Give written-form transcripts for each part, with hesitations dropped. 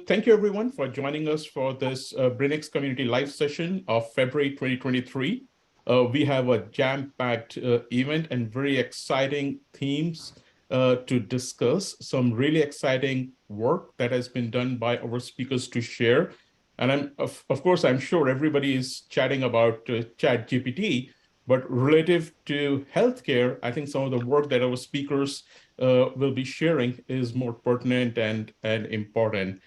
thank you everyone for joining us for this BrainX Community live session of February 2023. We have a jam-packed event and very exciting themes to discuss, some really exciting work that has been done by our speakers to share. And of course, I'm sure everybody is chatting about ChatGPT, but relative to healthcare, I think some of the work that our speakers will be sharing is more pertinent and important.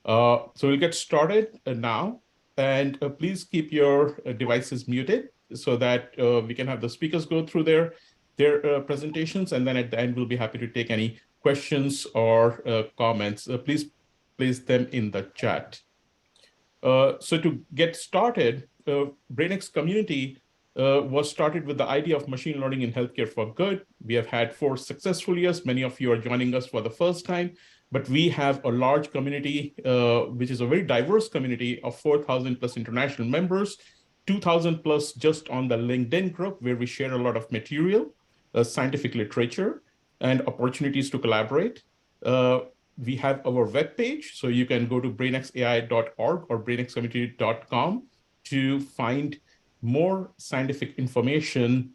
So we'll get started now, and please keep your devices muted so that we can have the speakers go through their presentations, and then at the end we'll be happy to take any questions or comments. Please place them in the chat. So to get started, BrainX Community was started with the idea of machine learning in healthcare for good. We have had 4 successful years. Many of you are joining us for the first time, but we have a large community, which is a very diverse community of 4,000 plus international members, 2,000 plus just on the LinkedIn group, where we share a lot of material, scientific literature, and opportunities to collaborate. We have our webpage, so you can go to brainxai.org or brainxcommunity.com to find more scientific information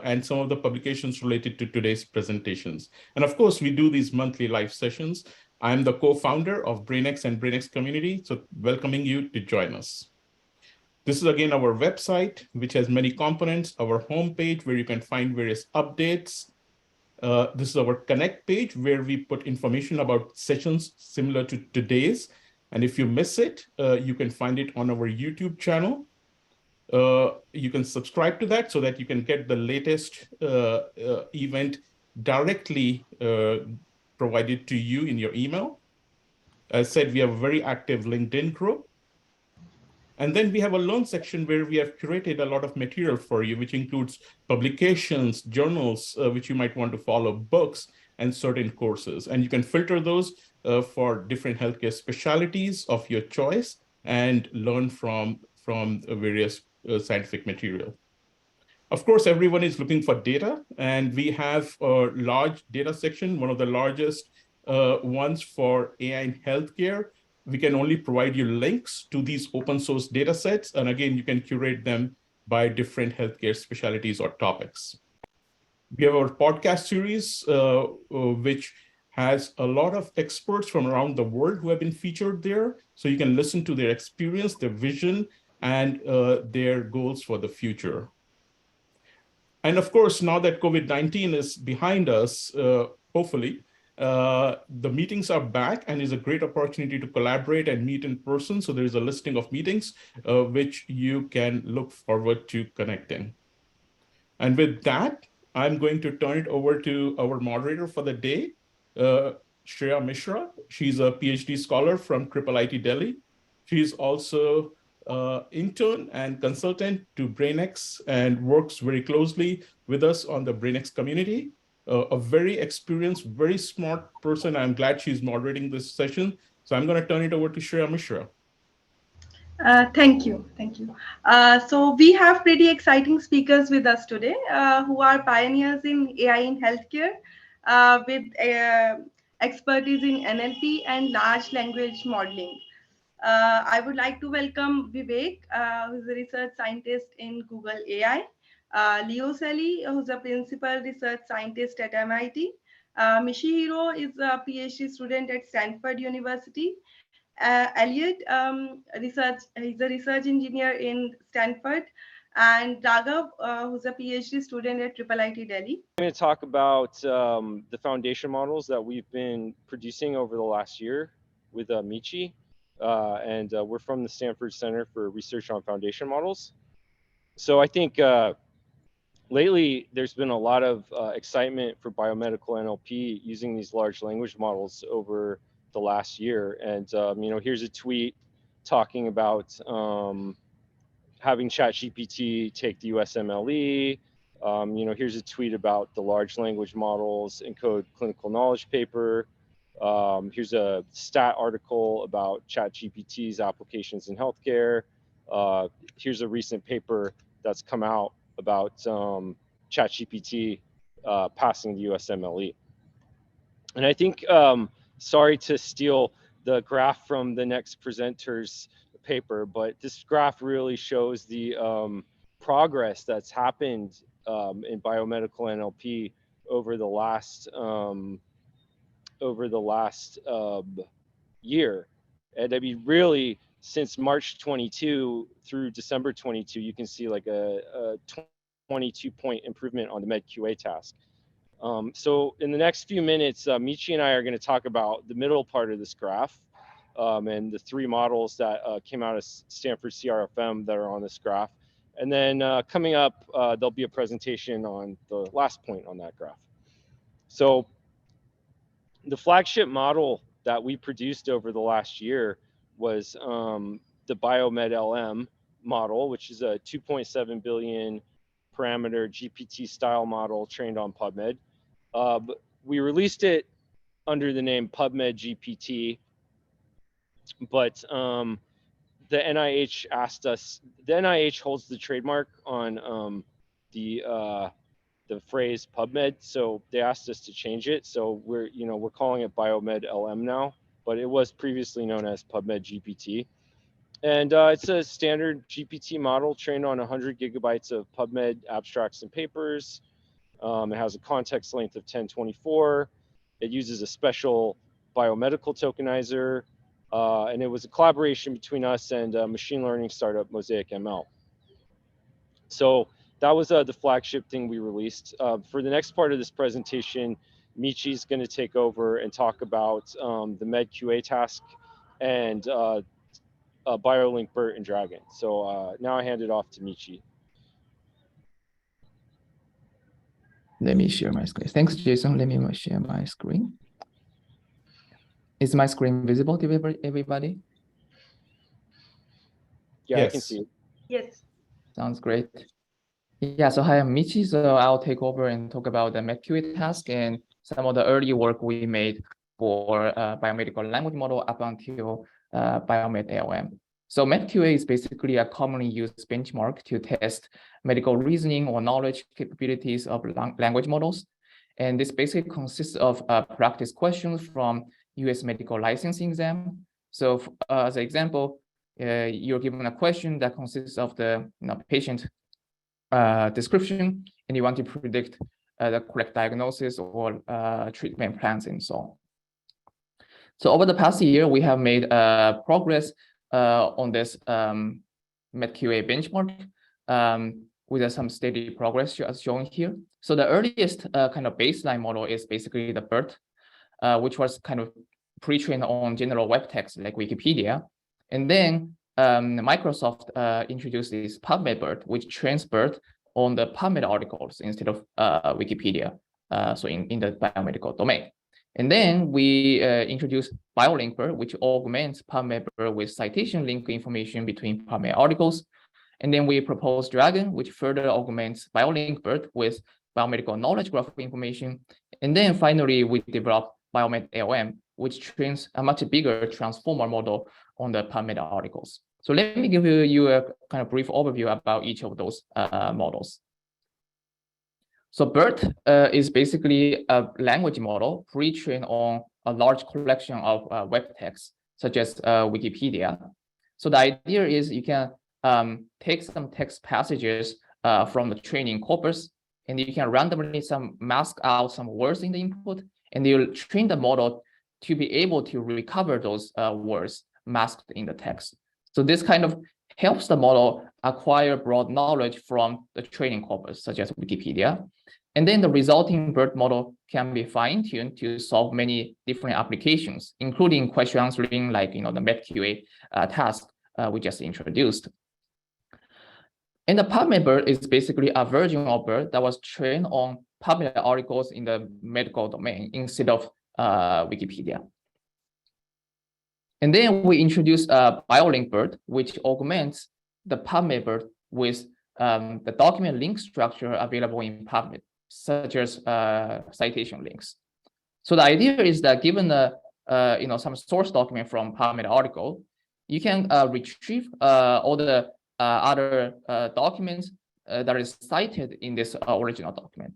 and some of the publications related to today's presentations. And of course, we do these monthly live sessions. I'm the co-founder of BrainX and BrainX Community, so welcoming you to join us. This is again our website, which has many components, our homepage where you can find various updates. This is our Connect page where we put information about sessions similar to today's. And if you miss it, you can find it on our YouTube channel. You can subscribe to that so that you can get the latest event directly provided to you in your email. As said, we have a very active LinkedIn group. And then we have a Learn section where we have curated a lot of material for you, which includes publications, journals, which you might want to follow, books, and certain courses. And you can filter those for different healthcare specialties of your choice and learn from various scientific material. Of course, everyone is looking for data, and we have a large data section, one of the largest ones for AI in healthcare. We can only provide you links to these open source data sets. And again, you can curate them by different healthcare specialties or topics. We have our podcast series, which has a lot of experts from around the world who have been featured there. So you can listen to their experience, their vision, and their goals for the future. And of course, now that COVID-19 is behind us, hopefully, the meetings are back and is a great opportunity to collaborate and meet in person. So there is a listing of meetings which you can look forward to connecting. And with that, I'm going to turn it over to our moderator for the day, Shreya Mishra. She's a PhD scholar from IIIT Delhi. She's also intern and consultant to BrainX and works very closely with us on the BrainX community. A very experienced, very smart person. I'm glad she's moderating this session. So I'm going to turn it over to Shreya Mishra. Thank you. So we have pretty exciting speakers with us today who are pioneers in AI in healthcare with expertise in NLP and large language modeling. I would like to welcome Vivek, who's a research scientist in Google AI, Leo Celi, who's a principal research scientist at MIT, Michihiro is a PhD student at Stanford University, Elliot, he's a research engineer in Stanford, and Raghav, who's a PhD student at IIIT Delhi. I'm going to talk about the foundation models that we've been producing over the last year with Michi, and we're from the Stanford Center for Research on Foundation Models. So I think lately there's been a lot of excitement for biomedical NLP using these large language models over the last year. And here's a tweet talking about having ChatGPT take the USMLE. Here's a tweet about the large language models Encode clinical knowledge paper. Here's a stat article about ChatGPT's applications in healthcare. Here's a recent paper that's come out about ChatGPT passing the USMLE. And I think, sorry to steal the graph from the next presenter's paper, but this graph really shows the progress that's happened in biomedical NLP over the last year. And I mean, really, since March 22 through December 22, you can see like a 22-point improvement on the Med QA task. So in the next few minutes, Michi and I are going to talk about the middle part of this graph and the 3 models that came out of Stanford CRFM that are on this graph. And then coming up, there'll be a presentation on the last point on that graph. So the flagship model that we produced over the last year was the Biomed LM model, which is a 2.7 billion parameter GPT style model trained on PubMed. We released it under the name PubMed GPT, but the NIH asked us, the NIH holds the trademark on the phrase PubMed, so they asked us to change it. So we're calling it Biomed LM now, but it was previously known as PubMed GPT. And it's a standard GPT model trained on 100 gigabytes of PubMed abstracts and papers. It has a context length of 1024. It uses a special biomedical tokenizer, and it was a collaboration between us and machine learning startup Mosaic ML. So that was the flagship thing we released. For the next part of this presentation, Michi's going to take over and talk about the Med QA task and BioLink, BERT, and Dragon. So now I hand it off to Michi. Let me share my screen. Thanks, Jason. Let me share my screen. Is my screen visible to everybody? Yeah, yes. I can see it. Yes. Sounds great. Yeah, so hi, I'm Michi. So I'll take over and talk about the Med QA task and some of the early work we made for biomedical language model up until Biomed LM. So Med QA is basically a commonly used benchmark to test medical reasoning or knowledge capabilities of language models. And this basically consists of practice questions from US medical licensing exam. So as an example, you're given a question that consists of the patient description, and you want to predict the correct diagnosis or treatment plans and so on. So over the past year, we have made progress on this Med QA benchmark with some steady progress as shown here. So the earliest kind of baseline model is basically the BERT, which was kind of pre-trained on general web text like Wikipedia. And then Microsoft introduced this PubMed BERT, which trains BERT on the PubMed articles instead of Wikipedia, so in the biomedical domain. And then we introduced BioLink BERT, which augments PubMed BERT with citation link information between PubMed articles. And then we proposed Dragon, which further augments BioLink BERT with biomedical knowledge graph information. And then finally, we developed Biomed LM, which trains a much bigger transformer model on the PubMed articles. So let me give you a kind of brief overview about each of those models. So BERT is basically a language model pre-trained on a large collection of web texts, such as Wikipedia. So the idea is you can take some text passages from the training corpus, and you can randomly mask out some words in the input, and you'll train the model to be able to recover those words masked in the text. So this kind of helps the model acquire broad knowledge from the training corpus, such as Wikipedia. And then the resulting BERT model can be fine-tuned to solve many different applications, including question answering, like the Med QA task we just introduced. And the PubMed BERT is basically a version of BERT that was trained on PubMed articles in the medical domain instead of Wikipedia. And then we introduced BioLink BERT, which augments the PubMed BERT with the document link structure available in PubMed, such as citation links. So the idea is that given some source document from PubMed article, you can retrieve all the other documents that is cited in this original document.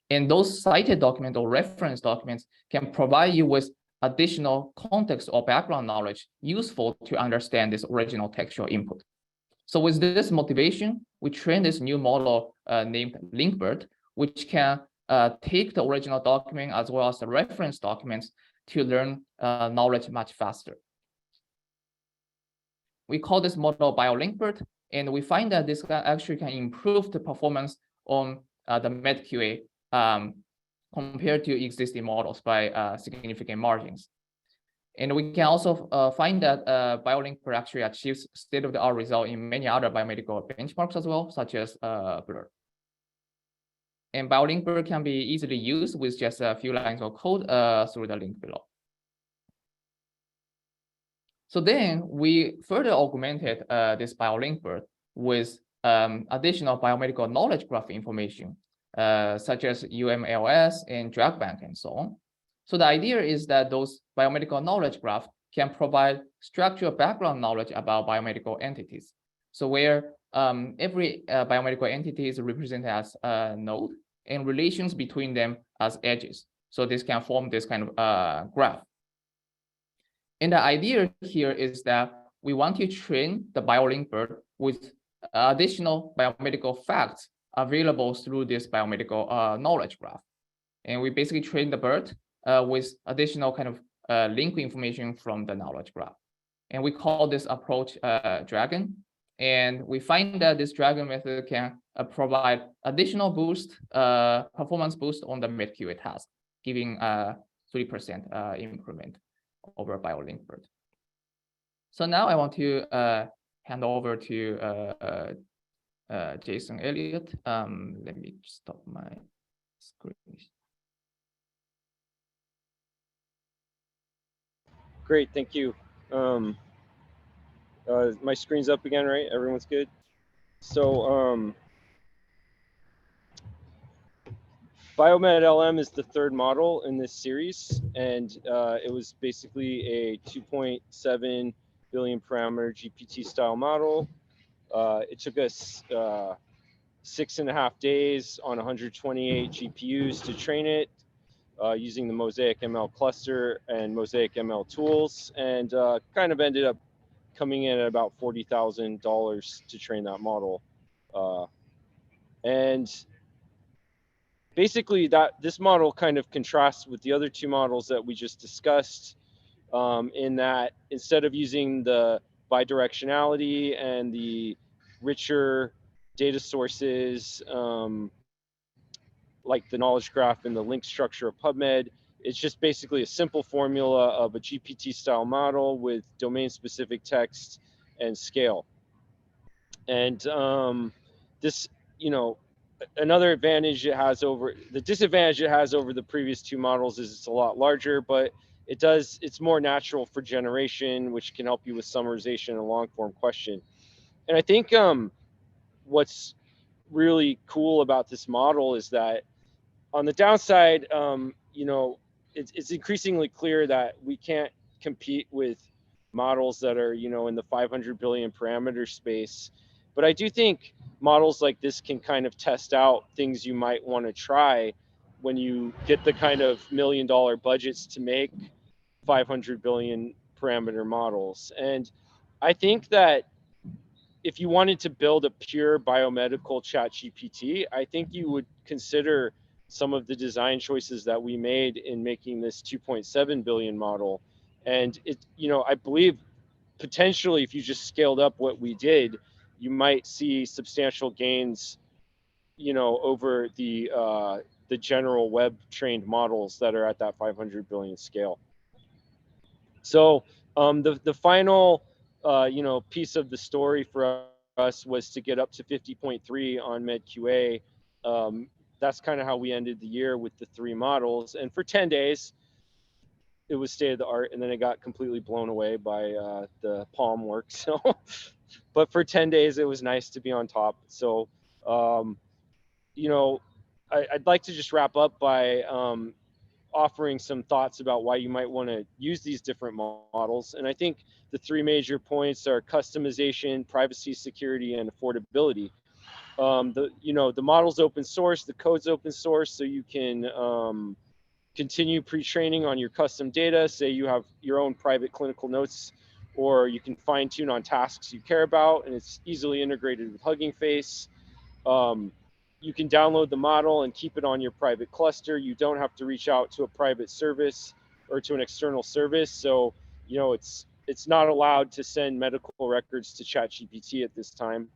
And those cited documents or reference documents can provide you with additional context or background knowledge useful to understand this original textual input. So with this motivation, we train this new model named LinkBird, which can take the original document as well as the reference documents to learn knowledge much faster. We call this model BioLinkBird, and we find that this actually can improve the performance on the MedQA compared to existing models by significant margins. And we can also find that BioLinkBird actually achieves state-of-the-art result in many other biomedical benchmarks as well, such as Blur. And BioLinkBird can be easily used with just a few lines of code through the link below. So then we further augmented this BioLinkBird with additional biomedical knowledge graph information, such as UMLS and drug bank and so on. So the idea is that those biomedical knowledge graph can provide structural background knowledge about biomedical entities. So where every biomedical entity is represented as a node and relations between them as edges. So this can form this kind of graph. And the idea here is that we want to train the BioLinkBird with additional biomedical facts available through this biomedical knowledge graph. And we basically train the bird with additional kind of link information from the knowledge graph. And we call this approach Dragon. And we find that this Dragon method can provide additional boost, performance boost on the MedQA task, giving 3% improvement over BioLinkBird. So now I want to hand over to Jason Elliot. Let me stop my screen. Great, thank you. My screen's up again, right? Everyone's good? So Biomed LM is the third model in this series, and it was basically a 2.7 billion parameter GPT style model. It took us 6.5 days on 128 GPUs to train it, using the Mosaic ML cluster and Mosaic ML tools, and kind of ended up coming in at about $40,000 to train that model. And basically this model kind of contrasts with the other two models that we just discussed, in that instead of using the bidirectionality and the richer data sources, like the knowledge graph and the link structure of PubMed, it's just basically a simple formula of a GPT style model with domain specific text and scale. And this, another advantage it has over, the disadvantage it has over the previous two models is it's a lot larger, but it's more natural for generation, which can help you with summarization and long form question. And I think what's really cool about this model is that on the downside, it's increasingly clear that we can't compete with models that are, in the 500 billion parameter space. But I do think models like this can kind of test out things you might want to try when you get the kind of $1 million budgets to make 500 billion parameter models. And I think that if you wanted to build a pure biomedical chat GPT, I think you would consider some of the design choices that we made in making this 2.7 billion model. And I believe potentially if you just scaled up what we did, you might see substantial gains, over the general web trained models that are at that 500 billion scale. So the final, piece of the story for us was to get up to 50.3 on MedQA. That's kind of how we ended the year with the 3 models. And for 10 days, it was state of the art, and then it got completely blown away by the Palm work. So, but for 10 days, it was nice to be on top. So, I'd like to just wrap up by offering some thoughts about why you might want to use these different models. And I think the 3 major points are customization, privacy, security, and affordability. The model's open source, the code's open source, so you can continue pre-training on your custom data. Say you have your own private clinical notes, or you can fine tune on tasks you care about, and it's easily integrated with Hugging Face. You can download the model and keep it on your private cluster. You don't have to reach out to a private service or to an external service. So, you know, it's not allowed to send medical records to ChatGPT at this time.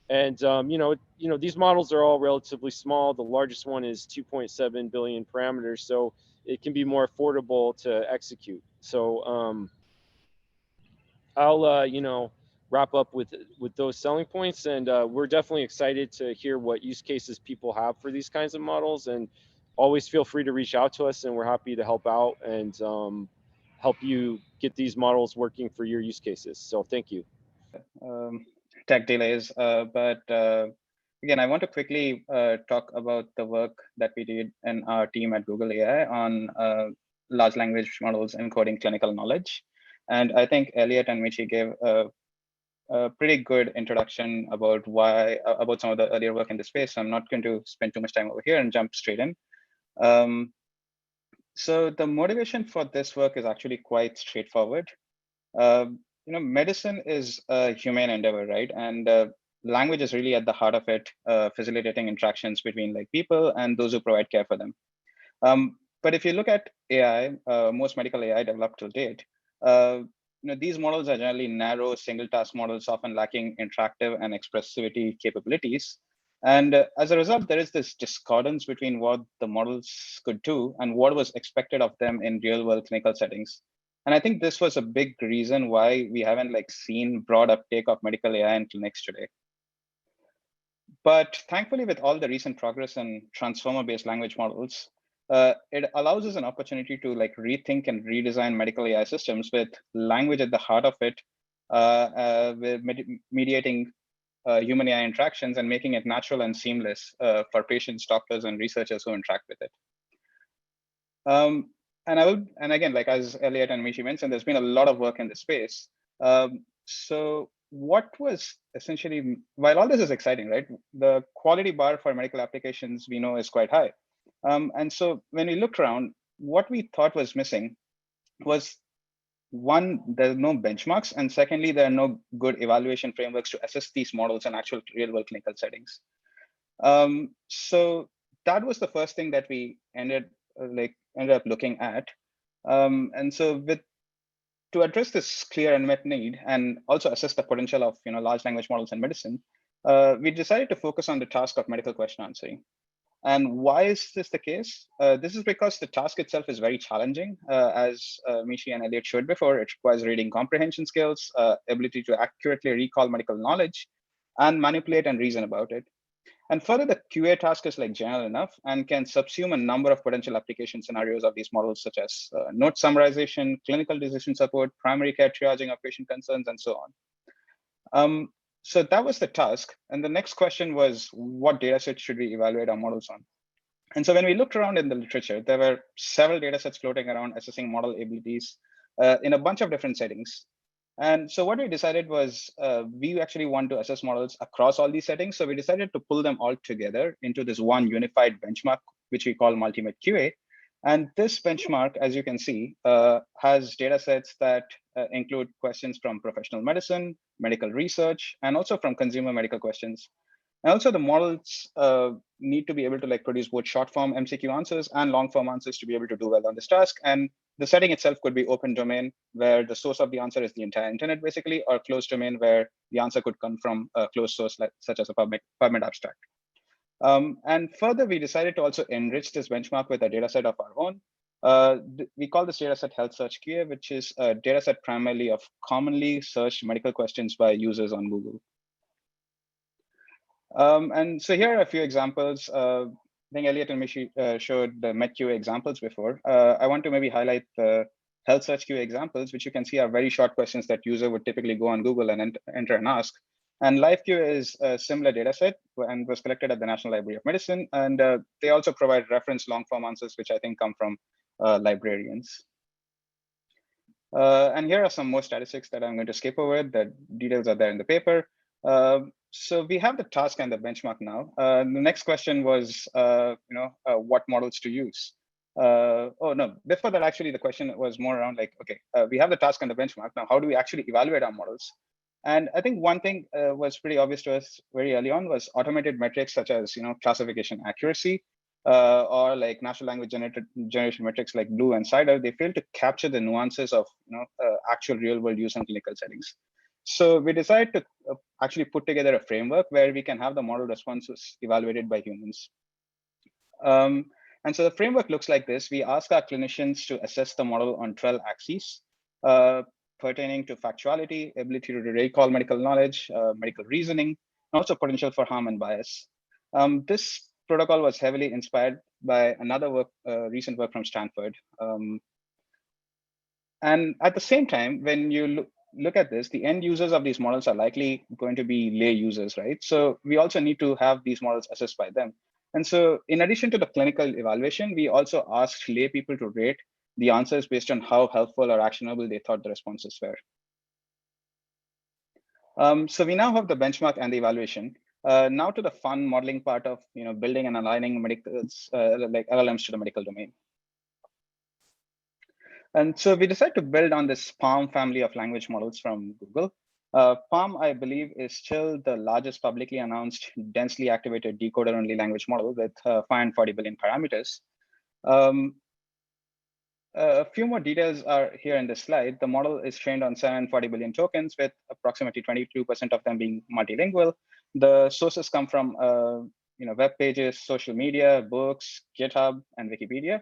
And you know, these models are all relatively small. The largest one is 2.7 billion parameters, so it can be more affordable to execute. So I'll you know, wrap up with those selling points, and we're definitely excited to hear what use cases people have for these kinds of models. And always feel free to reach out to us, and we're happy to help out and help you get these models working for your use cases. So thank you. Tech delays, but again, I want to quickly talk about the work that we did in our team at Google AI on large language models encoding clinical knowledge. And I think Elliot and Michi gave a pretty good introduction about about some of the earlier work in the space. So I'm not going to spend too much time over here and jump straight in. So the motivation for this work is actually quite straightforward. You know, medicine is a human endeavor, right? And language is really at the heart of it, facilitating interactions between like people and those who provide care for them. But if you look at AI, most medical AI developed to date, you know, these models are generally narrow, single task models, often lacking interactive and expressivity capabilities. And as a result, there is this discordance between what the models could do and what was expected of them in real world clinical settings. And I think this was a big reason why we haven't like seen broad uptake of medical AI in clinics today. But thankfully, with all the recent progress in transformer-based language models, it allows us an opportunity to like rethink and redesign medical AI systems with language at the heart of it, with mediating human AI interactions and making it natural and seamless for patients, doctors, and researchers who interact with it. And again, like as Elliot and Michi mentioned, there's been a lot of work in this space. So what was essentially, while all this is exciting, right? The quality bar for medical applications we know is quite high. And so when we looked around, what we thought was missing was one, there's no benchmarks, and secondly, there are no good evaluation frameworks to assess these models in actual real-world clinical settings. So that was the first thing that we ended up looking at. And so to address this clear unmet need and also assess the potential of large language models in medicine, we decided to focus on the task of medical question answering. And why is this the case? This is because the task itself is very challenging. As Michi and Elliot showed before, it requires reading comprehension skills, ability to accurately recall medical knowledge, and manipulate and reason about it. And further, the QA task is like general enough and can subsume a number of potential application scenarios of these models, such as note summarization, clinical decision support, primary care triaging of patient concerns, and so on. So that was the task. And the next question was, what data sets should we evaluate our models on? And so when we looked around in the literature, there were several data sets floating around assessing model abilities in a bunch of different settings. And so what we decided was we actually want to assess models across all these settings. So we decided to pull them all together into this one unified benchmark, which we call Multimed QA. And this benchmark, as you can see, has data sets that include questions from professional medicine, medical research, and also from consumer medical questions. And also the models need to be able to like produce both short form MCQ answers and long form answers to be able to do well on this task. And the setting itself could be open domain, where the source of the answer is the entire internet, basically, or closed domain, where the answer could come from a closed source, such as a PubMed abstract. And further, we decided to also enrich this benchmark with a data set of our own. We call this data set Health Search QA, which is a data set primarily of commonly searched medical questions by users on Google. And so here are a few examples. I think Elliot and Michi showed the MedQA examples before. I want to maybe highlight the Health Search QA examples, which you can see are very short questions that user would typically go on Google and enter and ask. And LiveQA is a similar data set and was collected at the National Library of Medicine. And they also provide reference long form answers, which I think come from librarians. And here are some more statistics that I'm going to skip over. The details are there in the paper. So we have the task and the benchmark now. The next question was, what models to use? Oh no, before that, actually, the question was more around like, okay, we have the task and the benchmark. Now, how do we actually evaluate our models? And I think one thing was pretty obvious to us very early on was automated metrics such as, classification accuracy, or like natural language generation metrics like Blue and Cider. They fail to capture the nuances of, actual real world use in clinical settings. So we decided to actually put together a framework where we can have the model responses evaluated by humans. And so the framework looks like this. We ask our clinicians to assess the model on 12 axes pertaining to factuality, ability to recall medical knowledge, medical reasoning, and also potential for harm and bias. This protocol was heavily inspired by another recent work from Stanford. And at the same time, when you look at this, the end users of these models are likely going to be lay users, right? So we also need to have these models assessed by them. And so in addition to the clinical evaluation, we also asked lay people to rate the answers based on how helpful or actionable they thought the responses were. So we now have the benchmark and the evaluation. Now to the fun modeling part of building and aligning medicals like LLMs to the medical domain. And so we decided to build on this PaLM family of language models from Google. PaLM, I believe, is still the largest publicly announced densely activated decoder-only language model with 540 billion parameters. A few more details are here in this slide. The model is trained on 740 billion tokens, with approximately 22% of them being multilingual. The sources come from web pages, social media, books, GitHub, and Wikipedia.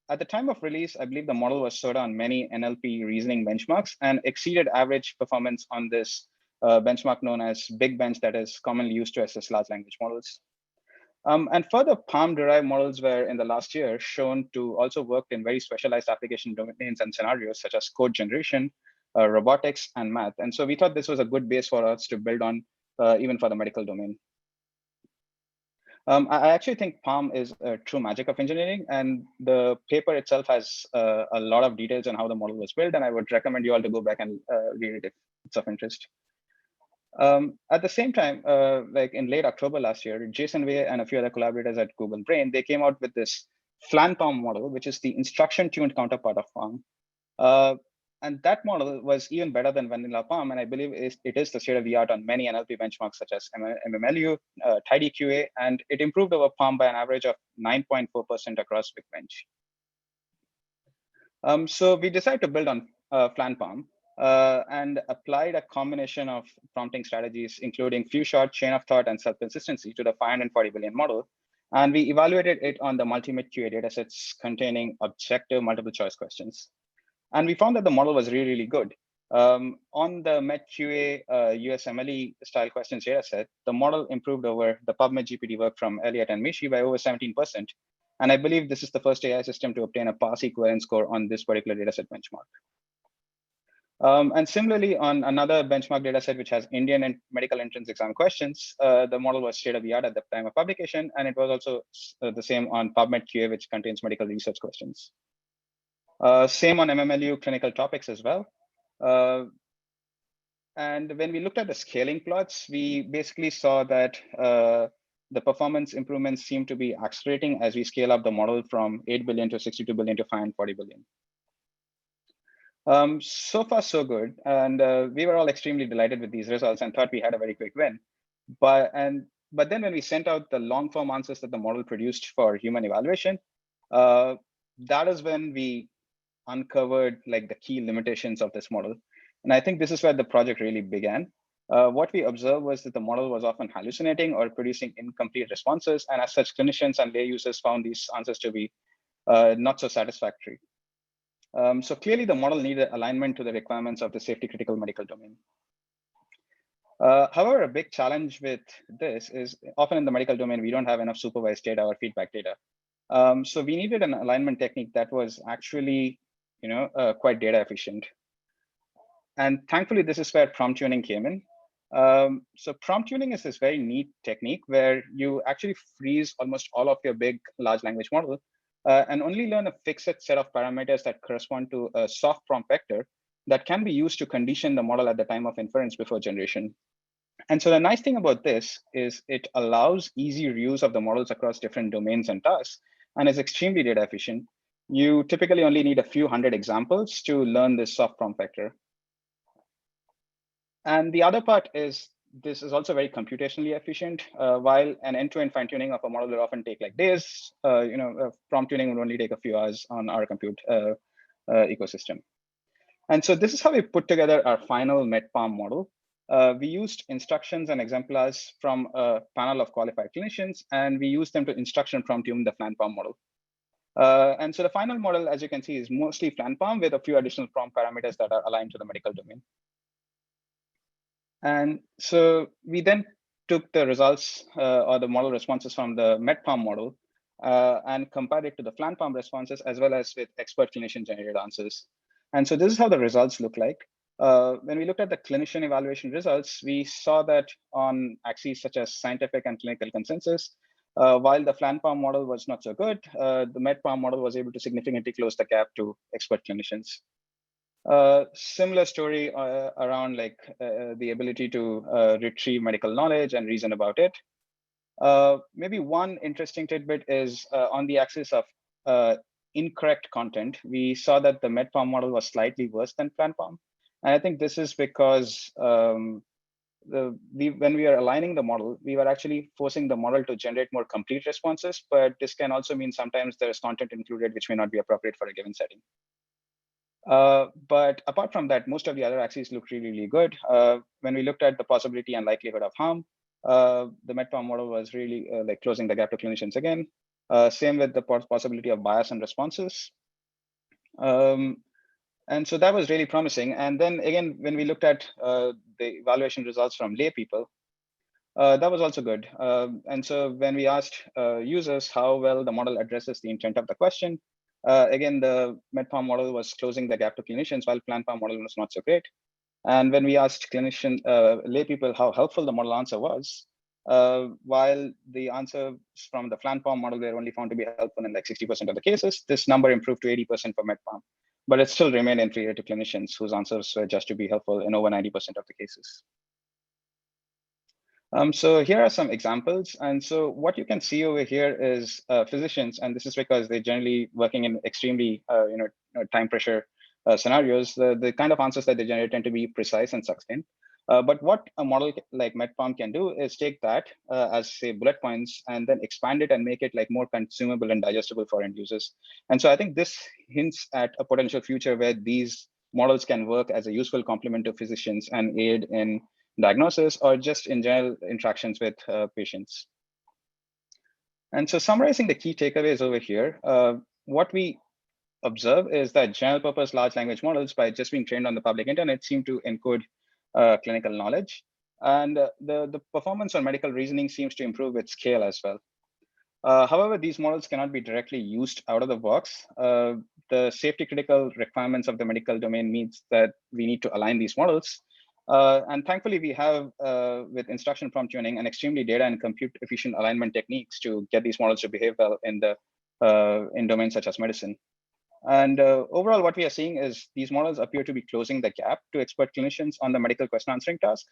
At the time of release, I believe the model was sorted on many NLP reasoning benchmarks and exceeded average performance on this benchmark known as Big Bench that is commonly used to assess large language models. And further, PaLM-derived models were in the last year shown to also work in very specialized application domains and scenarios such as code generation, robotics, and math. And so we thought this was a good base for us to build on even for the medical domain. I actually think PaLM is a true magic of engineering, and the paper itself has a lot of details on how the model was built, and I would recommend you all to go back and read it if it's of interest. At the same time, like in late October last year, Jason Wei and a few other collaborators at Google Brain, they came out with this FLAN PaLM model, which is the instruction-tuned counterpart of PaLM. And that model was even better than vanilla PaLM, and I believe it is the state of the art on many NLP benchmarks such as MMLU, Tidy QA, and it improved over PaLM by an average of 9.4% across Big Bench. So we decided to build on FLAN PaLM and applied a combination of prompting strategies, including few shot, chain of thought, and self-consistency to the 540 billion model. And we evaluated it on the Multimed QA datasets containing objective multiple choice questions. And we found that the model was really, really good. On the MedQA USMLE style questions dataset, the model improved over the PubMed GPT work from Elliot and Michi by over 17%. And I believe this is the first AI system to obtain a pass equivalence score on this particular dataset benchmark. And similarly, on another benchmark dataset, which has Indian and medical entrance exam questions, the model was state of the art at the time of publication. And it was also the same on PubMed QA, which contains medical research questions. Same on MMLU clinical topics as well. And when we looked at the scaling plots, we basically saw that the performance improvements seem to be accelerating as we scale up the model from 8 billion to 62 billion to 540 billion. So far, so good. And we were all extremely delighted with these results and thought we had a very quick win. But then when we sent out the long form answers that the model produced for human evaluation, that is when we uncovered like the key limitations of this model. And I think this is where the project really began. What we observed was that the model was often hallucinating or producing incomplete responses. And as such, clinicians and lay users found these answers to be not so satisfactory. So clearly the model needed alignment to the requirements of the safety critical medical domain. However, a big challenge with this is often in the medical domain, we don't have enough supervised data or feedback data. So we needed an alignment technique that was actually quite data efficient. And thankfully, this is where prompt tuning came in. So prompt tuning is this very neat technique where you actually freeze almost all of your big large language model and only learn a fixed set of parameters that correspond to a soft prompt vector that can be used to condition the model at the time of inference before generation. And so the nice thing about this is it allows easy reuse of the models across different domains and tasks. and is extremely data efficient, you typically only need a few hundred examples to learn this soft form factor. And the other part is this is also very computationally efficient. While an end-to-end fine-tuning of a model will often take like days, prompt tuning will only take a few hours on our compute ecosystem. And so this is how we put together our final MedPalm model. We used instructions and exemplars from a panel of qualified clinicians, and we used them to instruction prompt tune the FlanPalm model. And so the final model, as you can see, is mostly FlanPalm with a few additional prompt parameters that are aligned to the medical domain. And so we then took the results or the model responses from the MedPalm model and compared it to the FlanPalm responses, as well as with expert clinician generated answers. And so this is how the results look like. When we looked at the clinician evaluation results, we saw that on axes such as scientific and clinical consensus, while the FlanPalm model was not so good, the MedPalm model was able to significantly close the gap to expert clinicians. Similar story around like the ability to retrieve medical knowledge and reason about it. Maybe one interesting tidbit is on the axis of incorrect content, we saw that the MedPalm model was slightly worse than FlanPalm. And I think this is because when we are aligning the model, we were actually forcing the model to generate more complete responses, but this can also mean sometimes there is content included which may not be appropriate for a given setting. But apart from that, most of the other axes look really, really good. When we looked at the possibility and likelihood of harm, the MedPalm model was really like closing the gap to clinicians again. Same with the possibility of bias and responses. And so that was really promising. And then again, when we looked at the evaluation results from lay people, that was also good. And so when we asked users how well the model addresses the intent of the question, again, the MedPalm model was closing the gap to clinicians, while FlanPalm model was not so great. And when we asked lay people how helpful the model answer was, while the answers from the FlanPalm model were only found to be helpful in like 60% of the cases, this number improved to 80% for MedPalm, but it still remained inferior to clinicians whose answers were just to be helpful in over 90% of the cases. So here are some examples. And so what you can see over here is physicians, and this is because they're generally working in extremely time pressure scenarios. The kind of answers that they generate tend to be precise and succinct. But what a model like MedPalm can do is take that as say bullet points and then expand it and make it like more consumable and digestible for end users. And so I think this hints at a potential future where these models can work as a useful complement to physicians and aid in diagnosis or just in general interactions with patients. And so summarizing the key takeaways over here, what we observe is that general purpose large language models, by just being trained on the public internet, seem to encode clinical knowledge. And the performance on medical reasoning seems to improve with scale as well. However, these models cannot be directly used out of the box. The safety critical requirements of the medical domain means that we need to align these models. And thankfully, we have, with instruction prompt tuning, an extremely data and compute efficient alignment techniques to get these models to behave well in domains such as medicine. And overall, what we are seeing is these models appear to be closing the gap to expert clinicians on the medical question answering task.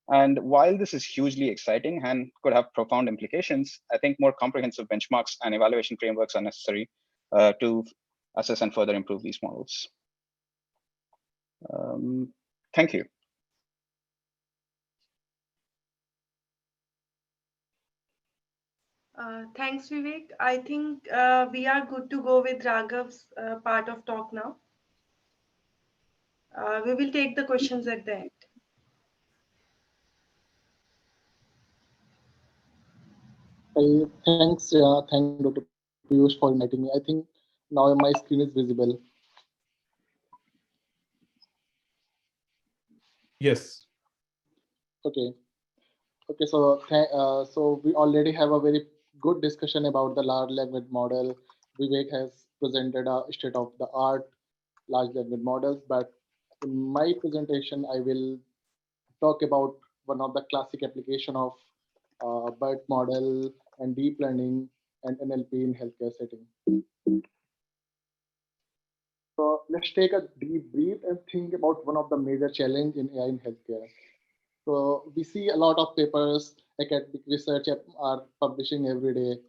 And while this is hugely exciting and could have profound implications, I think more comprehensive benchmarks and evaluation frameworks are necessary to assess and further improve these models. Thank you. Thanks, Vivek. I think we are good to go with Raghav's part of talk now. We will take the questions at the end. Thanks, thank Dr. Piyush for inviting me. I think now my screen is visible. Yes. Okay. Okay, so we already have a very good discussion about the large language model. Vivek has presented a state-of-the-art large language models, but in my presentation, I will talk about one of the classic application of BERT model and deep learning and NLP in healthcare setting. So let's take a deep breath and think about one of the major challenges in AI in healthcare. So we see a lot of papers, academic research are publishing every day.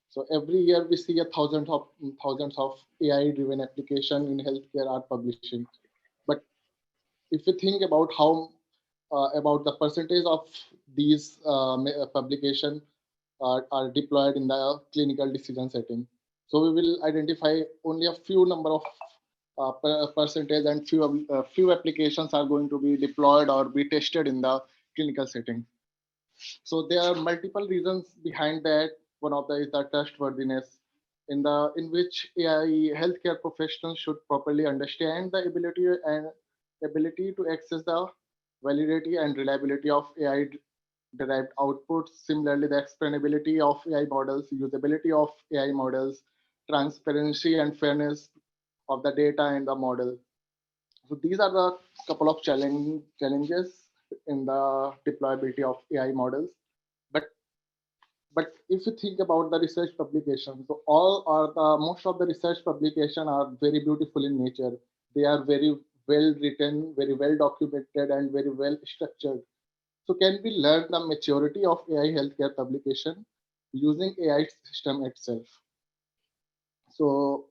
So every year we see thousands of AI-driven application in healthcare are publishing. But if you think about how about the percentage of these publication are deployed in the clinical decision setting, so we will identify only a few number of percentage, and few applications are going to be deployed or be tested in the clinical setting. So there are multiple reasons behind that. One of them is the trustworthiness, in which AI healthcare professionals should properly understand the ability to access the validity and reliability of AI derived outputs. Similarly, the explainability of AI models, usability of AI models, transparency and fairness of the data and the model. So these are the couple of challenges in the deployability of AI models. But but if you think about the research publications, so most of the research publication are very beautiful in nature. They are very well written, very well documented, and very well structured. So can we learn the maturity of AI healthcare publication using AI system itself? So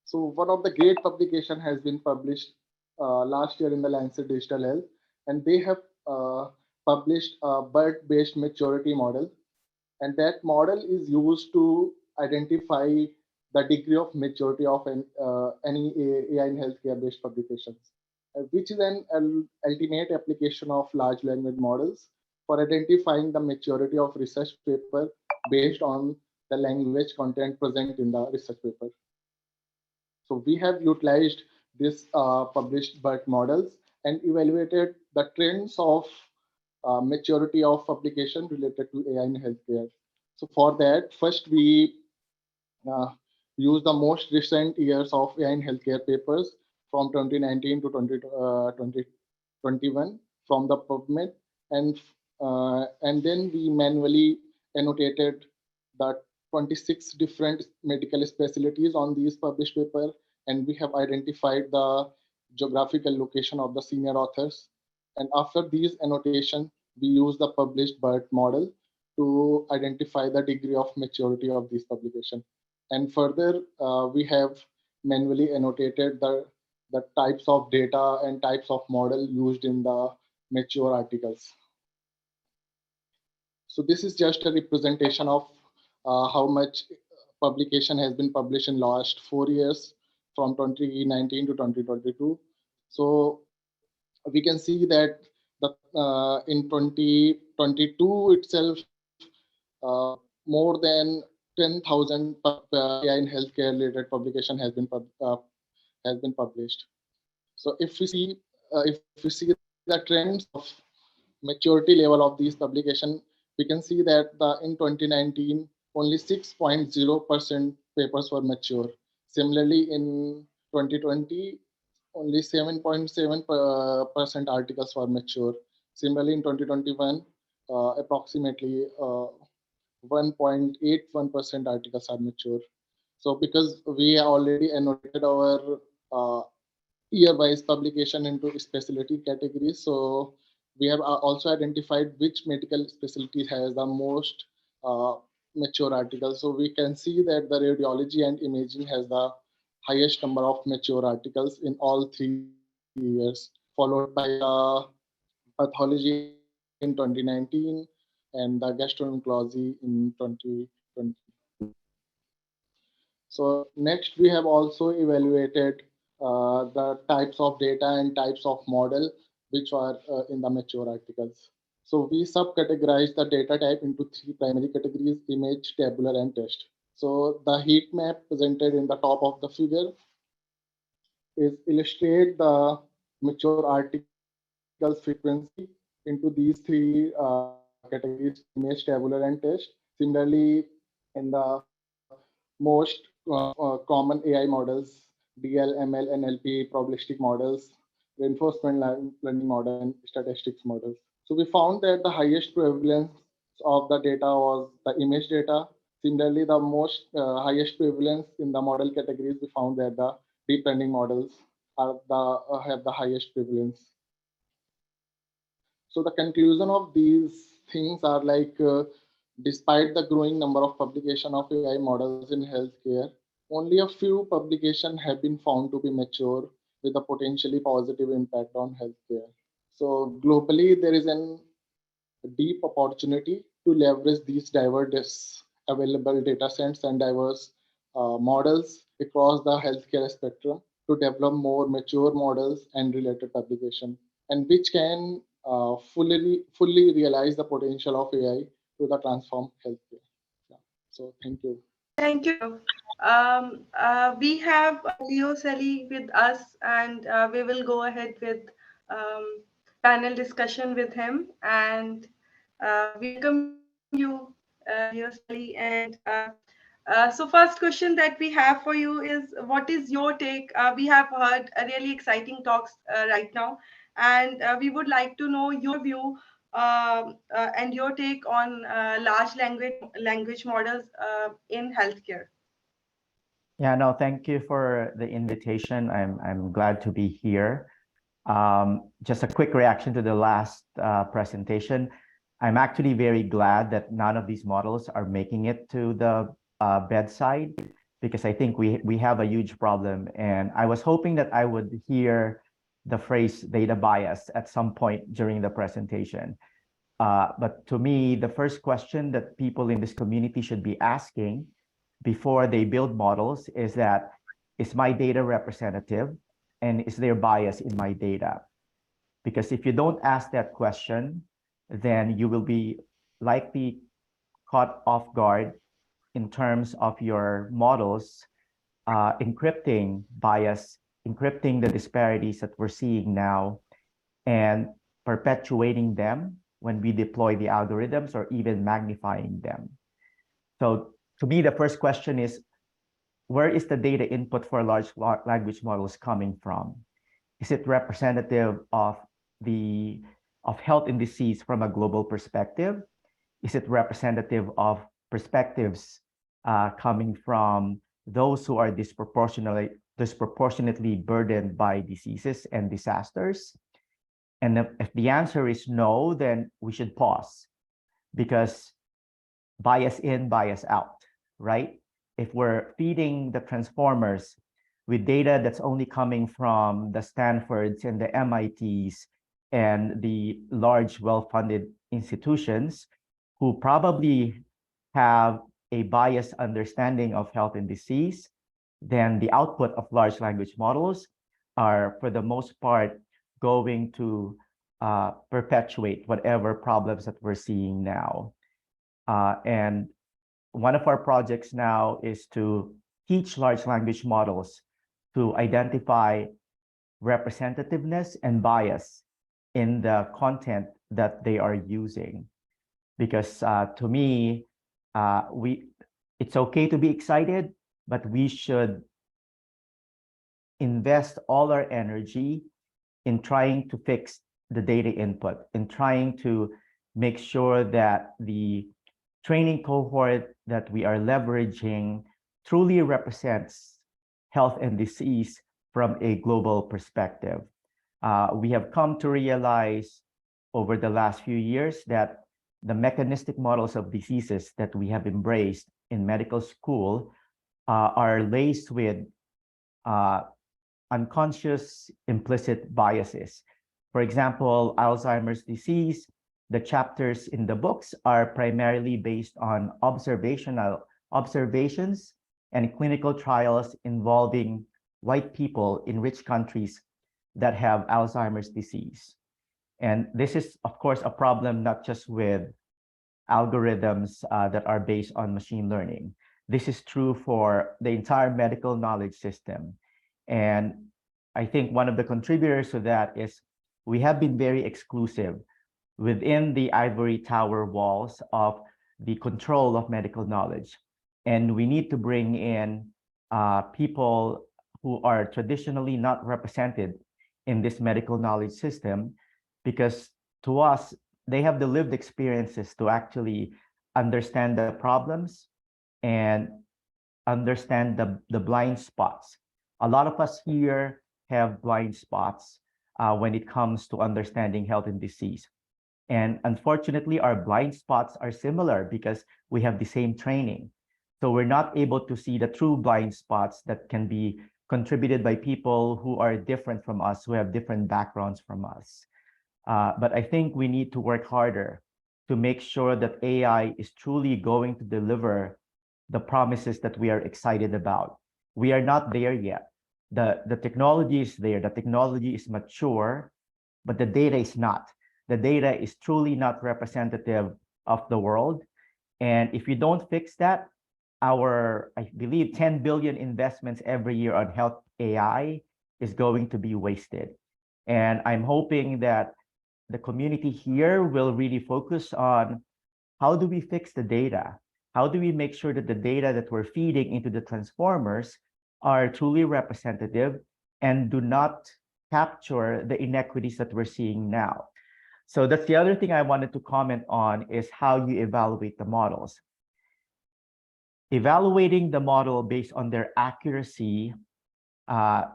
so one of the great publication has been published last year in the Lancet Digital Health, and they have published a BERT-based maturity model, and that model is used to identify the degree of maturity of any AI in healthcare-based publications, which is an ultimate application of large language models for identifying the maturity of research paper based on the language content present in the research paper. So we have utilized this published BERT models and evaluated the trends of maturity of application related to AI in healthcare. So for that, first we uh, use the most recent years of AI in healthcare papers from 2019 to 2021 from the PubMed, and then we manually annotated the 26 different medical specialties on these published papers, and we have identified the geographical location of the senior authors. And after these annotation, we use the published BERT model to identify the degree of maturity of these publications. And further, we have manually annotated the types of data and types of model used in the mature articles. So this is just a representation of how much publication has been published in last 4 years from 2019 to 2022. So we can see that in 2022 itself, more than 10,000 AI in healthcare related publication has been published. So if we see the trends of maturity level of these publication, we can see that in 2019 only 6.0% papers were mature. Similarly, in 2020 only 7.7% articles were mature. Similarly, in 2021 approximately 1.81% articles are mature. So because we already annotated our year-wise publication into specialty categories, so we have also identified which medical specialty has the most mature articles. So we can see that the radiology and imaging has the highest number of mature articles in all 3 years, followed by pathology in 2019 and the gastroenterology in 2020. So next, we have also evaluated the types of data and types of model which are in the mature articles. So we subcategorize the data type into 3 primary categories: image, tabular, and test. So the heat map presented in the top of the figure is illustrate the mature articles frequency into these 3 categories: image, tabular, and test. Similarly, in the most common AI models, DL, ML, NLP, probabilistic models, reinforcement learning model, and statistics models. So we found that the highest prevalence of the data was the image data. Similarly, the most highest prevalence in the model categories, we found that the deep learning models have the highest prevalence. So the conclusion of these things are like Despite the growing number of publication of AI models in healthcare, only a few publications have been found to be mature with a potentially positive impact on healthcare. So globally, there is an deep opportunity to leverage these diverse available data sets and diverse models across the healthcare spectrum to develop more mature models and related publication, and which can fully realize the potential of AI to the transform healthcare. Yeah. So thank you. Thank you, Raghav. We have Leo Celi with us, and we will go ahead with panel discussion with him. And we welcome you, Leo Celi. And so, first question that we have for you is, what is your take? We have heard really exciting talks right now, and we would like to know your view and your take on large language models in healthcare. Yeah, no, thank you for the invitation. I'm glad to be here. Just a quick reaction to the last presentation. I'm actually very glad that none of these models are making it to the bedside, because I think we have a huge problem. And I was hoping that I would hear the phrase data bias at some point during the presentation. But to me, the first question that people in this community should be asking before they build models is that, is my data representative, and is there bias in my data? Because if you don't ask that question, then you will be likely caught off guard in terms of your models encrypting bias, encrypting the disparities that we're seeing now, and perpetuating them when we deploy the algorithms, or even magnifying them. So to me, the first question is, where is the data input for large language models coming from? Is it representative of health and disease from a global perspective? Is it representative of perspectives coming from those who are disproportionately burdened by diseases and disasters? And if the answer is no, then we should pause, because bias in, bias out, right? If we're feeding the transformers with data that's only coming from the Stanfords and the MITs and the large, well-funded institutions who probably have a biased understanding of health and disease, then the output of large language models are, for the most part, going to perpetuate whatever problems that we're seeing now. And one of our projects now is to teach large language models to identify representativeness and bias in the content that they are using. Because to me, it's okay to be excited, but we should invest all our energy in trying to fix the data input, in trying to make sure that the training cohort that we are leveraging truly represents health and disease from a global perspective. We have come to realize over the last few years that the mechanistic models of diseases that we have embraced in medical school are laced with unconscious implicit biases. For example, Alzheimer's disease, the chapters in the books are primarily based on observations and clinical trials involving white people in rich countries that have Alzheimer's disease. And this is, of course, a problem not just with algorithms that are based on machine learning. This is true for the entire medical knowledge system. And I think one of the contributors to that is we have been very exclusive within the ivory tower walls of the control of medical knowledge. And we need to bring in people who are traditionally not represented in this medical knowledge system, because to us, they have the lived experiences to actually understand the problems and understand the blind spots. A lot of us here have blind spots when it comes to understanding health and disease. And unfortunately, our blind spots are similar because we have the same training. So we're not able to see the true blind spots that can be contributed by people who are different from us, who have different backgrounds from us. But I think we need to work harder to make sure that AI is truly going to deliver the promises that we are excited about. We are not there yet. The technology is there, the technology is mature, but the data is not. The data is truly not representative of the world. And if you don't fix that, our, I believe, 10 billion investments every year on health AI is going to be wasted. And I'm hoping that the community here will really focus on how do we fix the data? How do we make sure that the data that we're feeding into the transformers are truly representative and do not capture the inequities that we're seeing now? So that's the other thing I wanted to comment on, is how you evaluate the models. Evaluating the model based on their accuracy,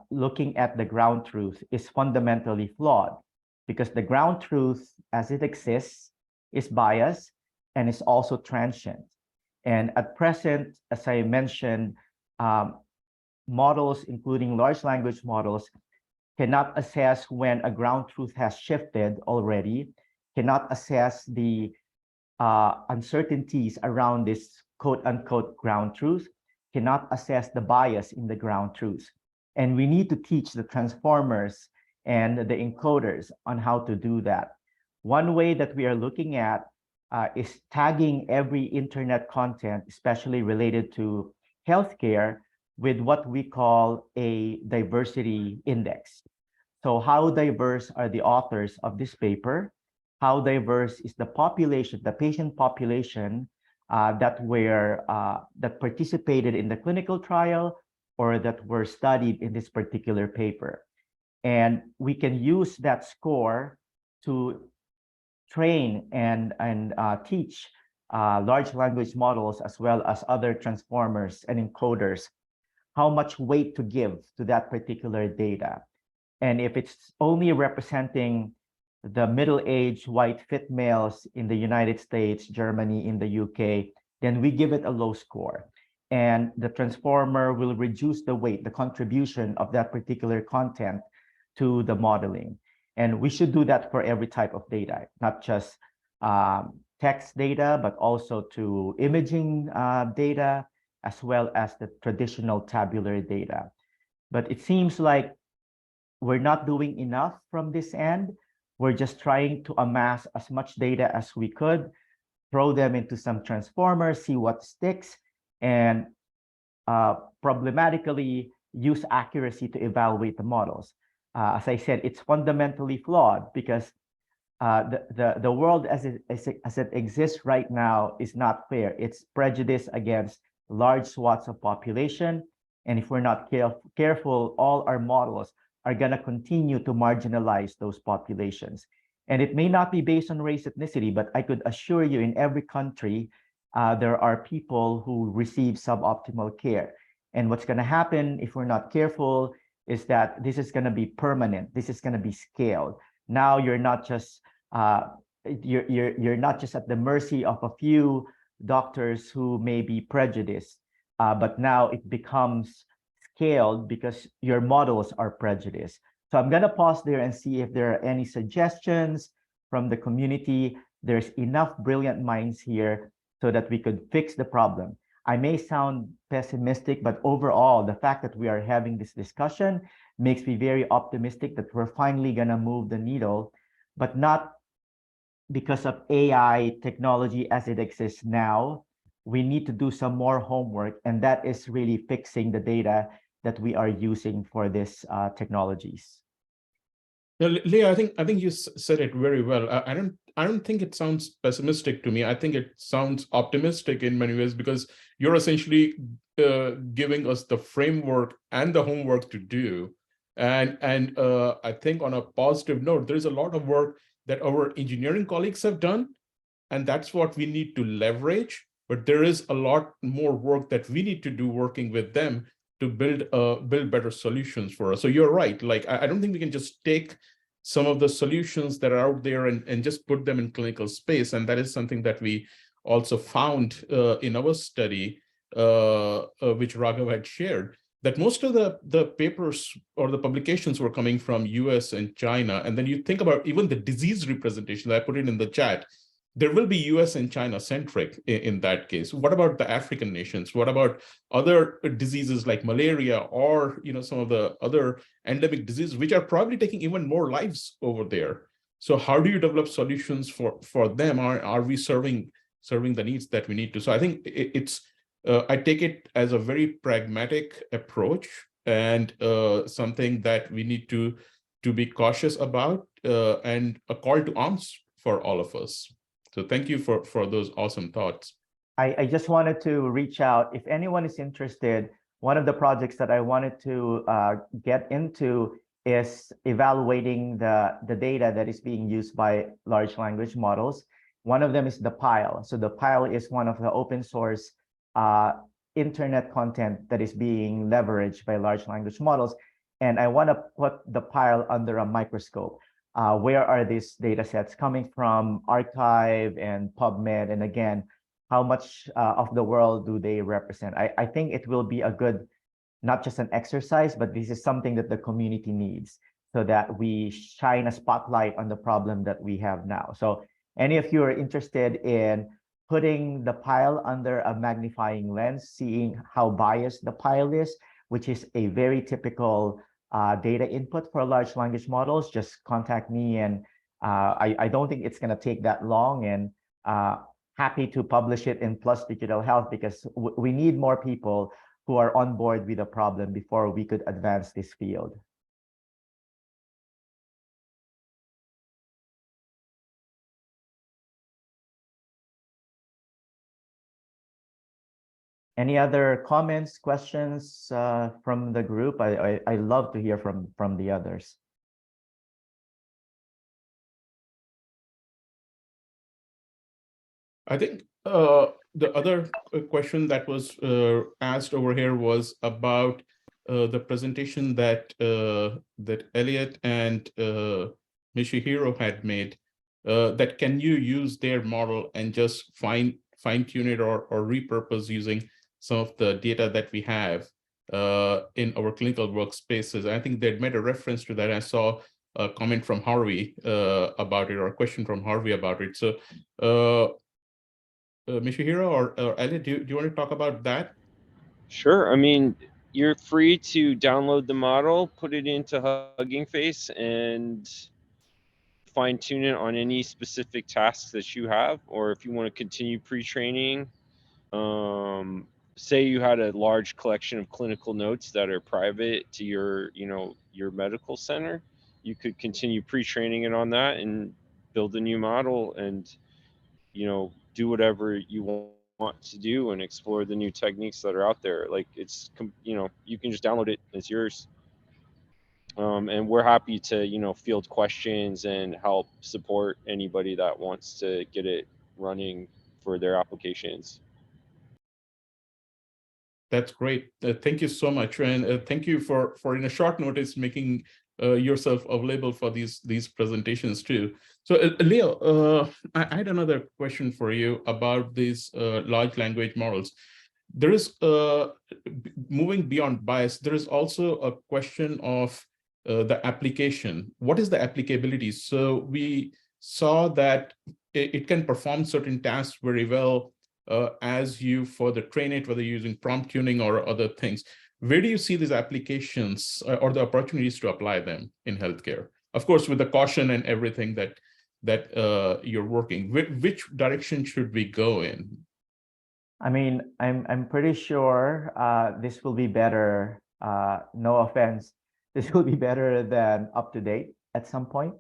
looking at the ground truth, is fundamentally flawed, because the ground truth as it exists is biased and is also transient. And at present, as I mentioned, models, including large language models, cannot assess when a ground truth has shifted already, cannot assess the uncertainties around this quote-unquote ground truth, cannot assess the bias in the ground truth. And we need to teach the transformers and the encoders on how to do that. One way that we are looking at is tagging every internet content, especially related to healthcare, with what we call a diversity index. So how diverse are the authors of this paper? How diverse is the population, the patient population that participated in the clinical trial or that were studied in this particular paper? And we can use that score to train and teach large language models, as well as other transformers and encoders, how much weight to give to that particular data. And if it's only representing the middle-aged white fit males in the United States, Germany, in the UK, then we give it a low score. And the transformer will reduce the weight, the contribution of that particular content to the modeling. And we should do that for every type of data, not just text data, but also to imaging data, as well as the traditional tabular data. But it seems like we're not doing enough from this end. We're just trying to amass as much data as we could, throw them into some transformers, see what sticks, and problematically use accuracy to evaluate the models. As I said, it's fundamentally flawed, because the world as it exists right now is not fair. It's prejudice against large swaths of population. And if we're not careful, all our models are going to continue to marginalize those populations. And it may not be based on race, ethnicity, but I could assure you, in every country, there are people who receive suboptimal care. And what's going to happen if we're not careful is that this is going to be permanent. This is going to be scaled. Now you're not just you're not just at the mercy of a few doctors who may be prejudiced, but now it becomes scaled because your models are prejudiced. So I'm going to pause there and see if there are any suggestions from the community. There's enough brilliant minds here so that we could fix the problem. I may sound pessimistic, but overall, the fact that we are having this discussion makes me very optimistic that we're finally going to move the needle, but not because of AI technology as it exists now. We need to do some more homework, and that is really fixing the data that we are using for these technologies. Now, Leo, I think you said it very well. I don't think it sounds pessimistic to me. I think it sounds optimistic in many ways, because you're essentially giving us the framework and the homework to do. And I think on a positive note, there's a lot of work that our engineering colleagues have done, and that's what we need to leverage. But there is a lot more work that we need to do working with them to build better solutions for us. So you're right. Like, I don't think we can just take some of the solutions that are out there and just put them in clinical space. And that is something that we also found in our study, which Raghav had shared, that most of the papers or the publications were coming from US and China. And then you think about even the disease representation, I put it in the chat, there will be US and China centric in that case. What about the African nations? What about other diseases like malaria or some of the other endemic diseases, which are probably taking even more lives over there? So how do you develop solutions for them? Are we serving the needs that we need to? So I think it's, I take it as a very pragmatic approach and something that we need to be cautious about and a call to arms for all of us. So thank you for those awesome thoughts. I just wanted to reach out. If anyone is interested, one of the projects that I wanted to get into is evaluating the data that is being used by large language models. One of them is the Pile. So the Pile is one of the open source internet content that is being leveraged by large language models. And I want to put the Pile under a microscope. Where are these data sets coming from, archive and PubMed? And again, how much of the world do they represent? I think it will be a good, not just an exercise, but this is something that the community needs so that we shine a spotlight on the problem that we have now. So any of you are interested in putting the Pile under a magnifying lens, seeing how biased the Pile is, which is a very typical data input for large language models, just contact me, and I don't think it's going to take that long, and happy to publish it in PLOS Digital Health, because we need more people who are on board with the problem before we could advance this field. Any other comments, questions from the group? I love to hear from the others. I think the other question that was asked over here was about the presentation that that Elliot and Michihiro had made. That can you use their model and just fine tune it or repurpose using some of the data that we have in our clinical workspaces? I think they made a reference to that. I saw a comment from Harvey about it, or a question from Harvey about it. So Michihiro or Elliot, do you want to talk about that? Sure. I mean, you're free to download the model, put it into Hugging Face, and fine tune it on any specific tasks that you have. Or if you want to continue pre-training, say you had a large collection of clinical notes that are private to your medical center, you could continue pre-training it on that and build a new model and do whatever you want to do and explore the new techniques that are out there. Like it's you can just download it, it's yours. And we're happy to field questions and help support anybody that wants to get it running for their applications. That's great. Thank you so much, and thank you for in a short notice making yourself available for these presentations too. So Leo, I had another question for you about these large language models. There is moving beyond bias. There is also a question of the application. What is the applicability? So we saw that it can perform certain tasks very well as you further train it, whether you're using prompt tuning or other things. Where do you see these applications or the opportunities to apply them in healthcare? Of course, with the caution and everything that you're working. Which direction should we go in? I mean, I'm pretty sure this will be better. No offense, this will be better than UpToDate at some point,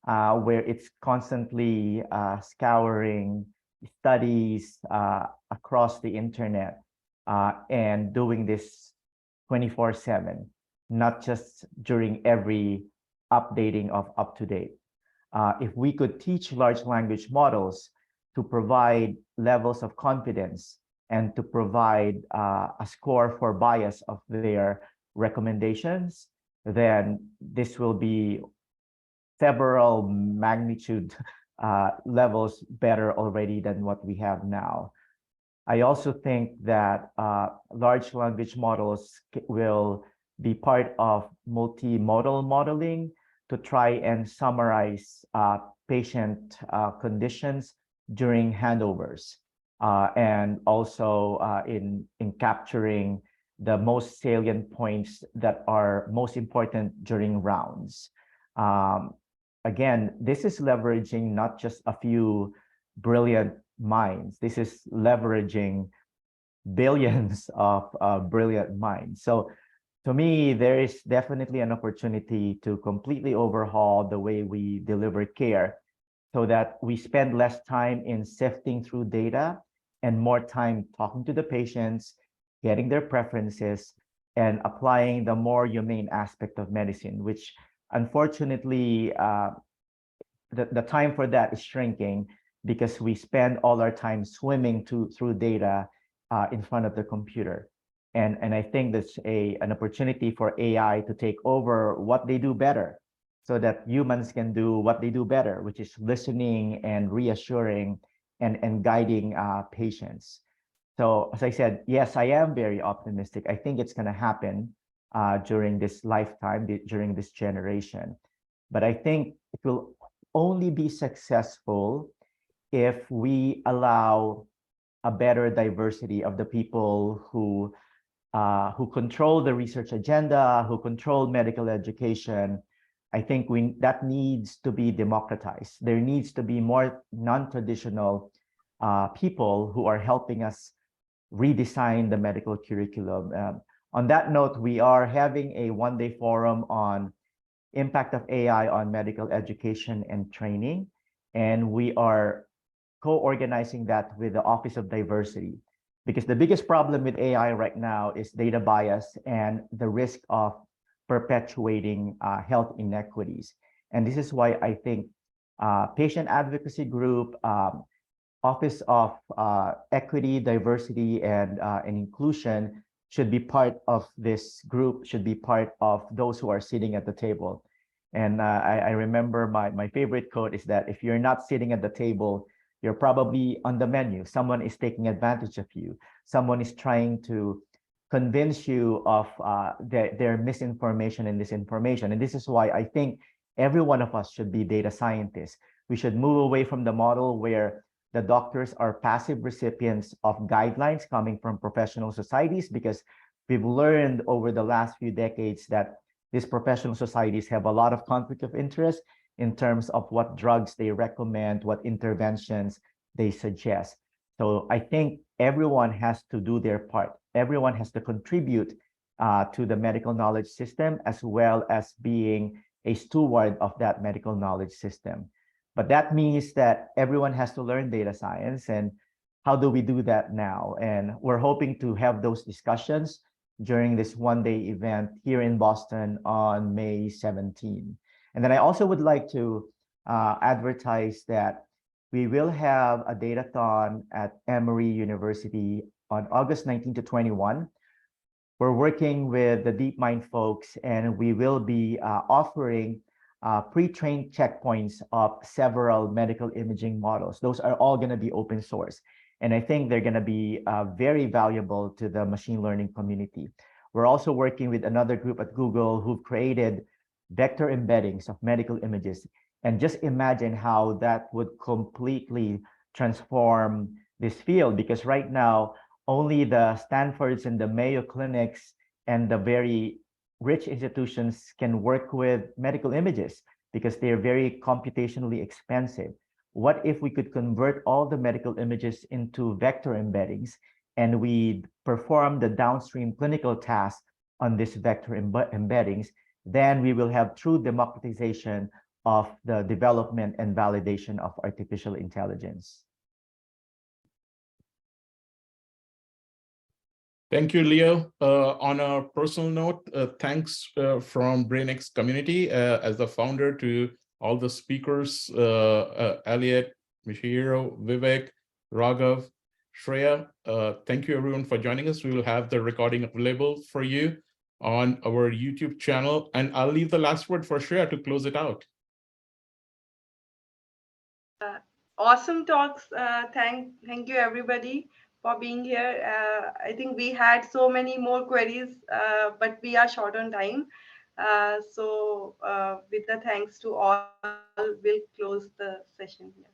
where it's constantly scouring studies across the internet and doing this 24/7, not just during every updating of UpToDate. If we could teach large language models to provide levels of confidence and to provide a score for bias of their recommendations, then this will be several magnitude levels better already than what we have now. I also think that large language models will be part of multimodal modeling to try and summarize patient conditions during handovers, and also in capturing the most salient points that are most important during rounds. Again, this is leveraging not just a few brilliant minds. This is leveraging billions of brilliant minds. So to me, there is definitely an opportunity to completely overhaul the way we deliver care so that we spend less time in sifting through data and more time talking to the patients, getting their preferences, and applying the more humane aspect of medicine, which unfortunately, the time for that is shrinking because we spend all our time swimming through data in front of the computer. And I think that's an opportunity for AI to take over what they do better so that humans can do what they do better, which is listening and reassuring and guiding patients. So as I said, yes, I am very optimistic. I think it's going to happen during this lifetime, during this generation. But I think it will only be successful if we allow a better diversity of the people who control the research agenda, who control medical education. I think that needs to be democratized. There needs to be more non-traditional people who are helping us redesign the medical curriculum. On that note, we are having a one-day forum on impact of AI on medical education and training, and we are co-organizing that with the Office of Diversity, because the biggest problem with AI right now is data bias and the risk of perpetuating health inequities. And this is why I think patient advocacy group, Office of Equity, Diversity, and Inclusion should be part of this group, should be part of those who are sitting at the table. And I remember my favorite quote is that if you're not sitting at the table, you're probably on the menu. Someone is taking advantage of you. Someone is trying to convince you of their misinformation and disinformation. And this is why I think every one of us should be data scientists. We should move away from the model where the doctors are passive recipients of guidelines coming from professional societies, because we've learned over the last few decades that these professional societies have a lot of conflict of interest in terms of what drugs they recommend, what interventions they suggest. So I think everyone has to do their part. Everyone has to contribute to the medical knowledge system, as well as being a steward of that medical knowledge system. But that means that everyone has to learn data science. And how do we do that now? And we're hoping to have those discussions during this one-day event here in Boston on May 17. And then I also would like to advertise that we will have a datathon at Emory University on August 19 to 21. We're working with the DeepMind folks, and we will be offering pre-trained checkpoints of several medical imaging models. Those are all going to be open source. And I think they're going to be very valuable to the machine learning community. We're also working with another group at Google who've created vector embeddings of medical images. And just imagine how that would completely transform this field, because right now, only the Stanfords and the Mayo clinics and the very rich institutions can work with medical images because they're very computationally expensive. What if we could convert all the medical images into vector embeddings, and we perform the downstream clinical tasks on this vector embeddings? Then we will have true democratization of the development and validation of artificial intelligence. Thank you, Leo. On a personal note, thanks from BrainX Community as the founder to all the speakers, Elliot, Michihiro, Vivek, Raghav, Shreya. Thank you everyone for joining us. We will have the recording available for you on our YouTube channel. And I'll leave the last word for Shreya to close it out. awesome talks. Thank you everybody for being here. I think we had so many more queries, but we are short on time. With the thanks to all, we'll close the session here.